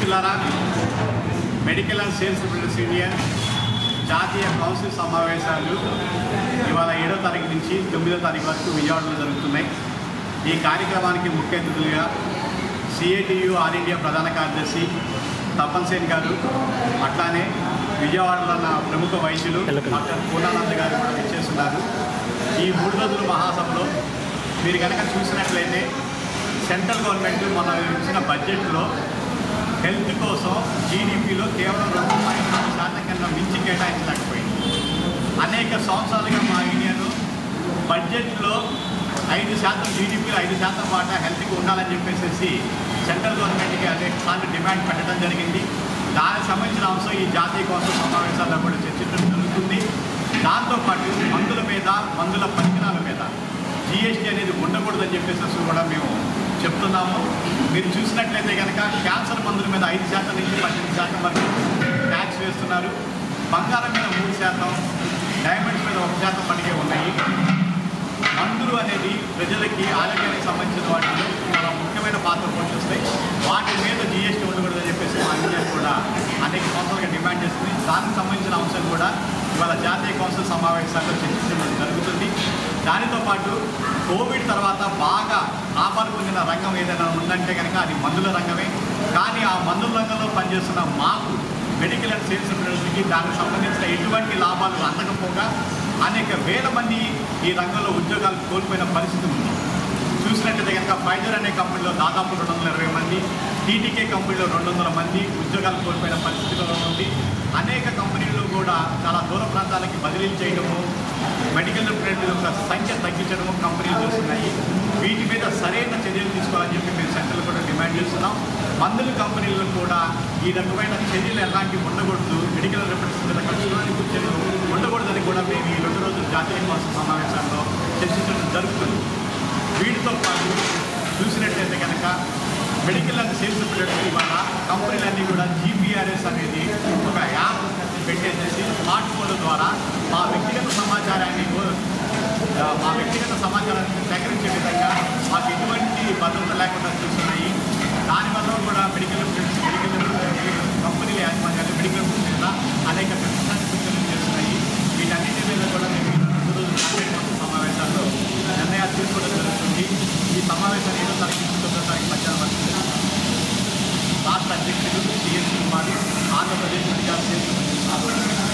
మిత్రులారా, medical and sales representatives union జాతీయ council సమావేశాలు ఇవాళ 7వ తారీఖు నుంచి 9వ తారీఖు వరకు విజయవాడలో జరుగుతున్నాయి. ఈ కార్యక్రమానికి ముఖ్య అతిథులుగా సిఐటియు ఆల్ ఇండియా ప్రధాన కార్యదర్శి తపన్ సేన్ గారు, అట్లానే విజయవాడలో ఉన్న ప్రముఖ వైద్యులు డాక్టర్ పూర్ణానంద్ గారు కూడా ఇచ్చేస్తున్నారు. ఈ 3 రోజుల మహాసభలో మీరు కనుక చూసినట్లయితే సెంట్రల్ గవర్నమెంట్ మన ఇచ్చిన బడ్జెట్లో హెల్త్ కోసం జీడిపిలో కేవలం 2.4% కన్నా మించి కేటాయించలేకపోయింది. అనేక సంవత్సరాలుగా మా యూనియన్ బడ్జెట్లో 5% జీడిపిలో 5% వాటా హెల్త్కి ఉండాలని చెప్పేసి సెంట్రల్ గవర్నమెంట్కి అనేక సార్లు డిమాండ్ పెట్టడం జరిగింది. దానికి సంబంధించిన అంశం ఈ జాతీయ కౌన్సిల్ సమావేశాల్లో కూడా చర్చించడం జరుగుతుంది. దాంతోపాటు మందుల మీద, మందుల పరికరాల మీద జిఎస్టీ అనేది ఉండకూడదని చెప్పేసి కూడా మేము చెప్తున్నాము. మీరు చూసినట్లయితే కనుక క్యాన్సర్ మందుల మీద 5% నుంచి 18% వరకు ట్యాక్స్ వేస్తున్నారు. బంగారం మీద 3%, డైమండ్స్ మీద 1% మనకే ఉన్నాయి. మందులు అనేది ప్రజలకి ఆరోగ్యానికి సంబంధించిన వాటిలో చాలా ముఖ్యమైన పాత్ర పోషిస్తాయి. వాటి మీద జిఎస్టీ ఉండకూడదని చెప్పేసి మా యూనియన్ కూడా అనేక సంవత్సరాలుగా డిమాండ్ చేస్తుంది. దానికి సంబంధించిన అంశం కూడా ఇవాళ జాతీయ కౌన్సిల్ సమావేశాల్లో చర్చించడం జరుగుతుంది. దానితో పాటు కోవిడ్ తర్వాత బాగా లాభాలు పొందిన రంగం ఏదైనా ఉందంటే కనుక అది మందుల రంగమే. కానీ ఆ మందుల రంగంలో పనిచేస్తున్న మాకు మెడికల్ అండ్ సేల్స్ రిప్రజెంటేటివ్స్కి దానికి సంబంధించిన ఎటువంటి లాభాలు అందకపోగా అనేక వేల మంది ఈ రంగంలో ఉద్యోగాలు కోల్పోయిన పరిస్థితి ఉంది. చూసినట్లయితే కనుక ఫైజర్ అనే కంపెనీలో దాదాపు 220 మంది, టీటీకే కంపెనీలో 200 మంది ఉద్యోగాలు కోల్పోయిన పరిస్థితిలో ఉంది. అనేక కంపెనీలు కూడా చాలా దూర ప్రాంతాలకి బదిలీలు చేయడము, మెడికల్ రిప్రజెంటేటివ్ యొక్క సంఖ్య తగ్గించడము కంపెనీలు చేస్తున్నాయి. వీటి మీద సరైన చర్యలు తీసుకోవాలని చెప్పి మేము సెంట్రల్ కూడా డిమాండ్ చేస్తున్నాం. మందుల కంపెనీలు కూడా ఈ రకమైన చర్యలు ఎలాంటివి ఉండకూడదు, మెడికల్ రిప్రజెంటేటివ్ ఖచ్చితమైన చర్యలు ఉండకూడదని కూడా మేము ఈ 2 రోజుల జాతీయ కౌన్సిల్ సమావేశాల్లో చర్చించడం జరుగుతుంది. వీటితో పాటు చూసినట్లయితే కనుక మెడికల్ అండ్ సేల్స్ రిప్రజెంటేటివ్ ఇవాళ కంపెనీలన్నీ కూడా GPRS అనేది ఒక యాప్ పెట్టేసేసి స్మార్ట్ ఫోన్ల ద్వారా మా వ్యక్తిగత సమాచారాన్ని సేకరించే విధంగా మాకు ఎటువంటి భద్రత లేకుండా చూస్తున్నాయి. దానివల్ల కూడా మెడికల్ కంపెనీల యాజమాన్యాలు మెడికల్ మీద అనేక సూచనలు చేస్తున్నాయి. వీటన్నిటి మీద కూడా మేము 2 రోజుల జాతీయ కౌన్సిల్ సమావేశాల్లో నిర్ణయాలు తీసుకోవడం జరుగుతుంది. ఈ సమావేశాలు 7వ తారీఖు నుంచి 9వ తారీఖు మధ్యాహ్నం వరకు రాష్ట్ర అధ్యక్షుడు CS Kumar, Andhra Pradesh medical sales